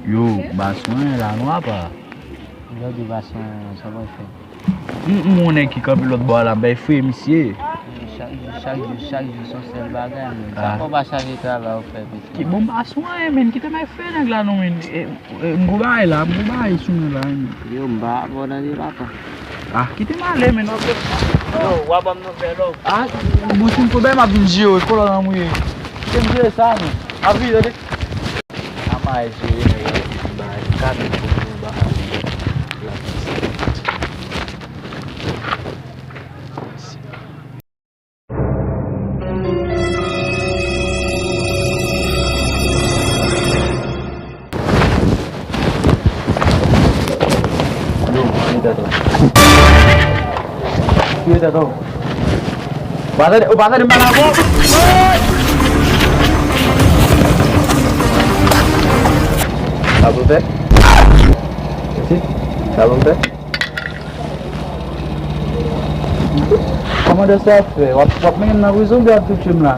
Yo, baswen la nou apa? Yo di baswen sa bon fè. Mounen ki kapi lot bo la bay fwe misye. Chaque jour son sel bagay men. Sa pou ba chaje travay ou fè piti. Ki bon baswen men, ki te may fwe nag la nou men. Mgubay sou men la men. Yo mba bonan di bapa. Ah, ki te male men ok. Yo, wabam nou fè lò. Ah, mousin pou bay ma binji yo, kola nan mouye. Ki te mjè sa men. Avi yode. Ama e jwe ba kamen pou ba Kita tahu. Bahasa di mana aku? Sabun teh? Sih, sabun teh? Kamu ada siapa? Waktu main aku itu biar tuh cuma.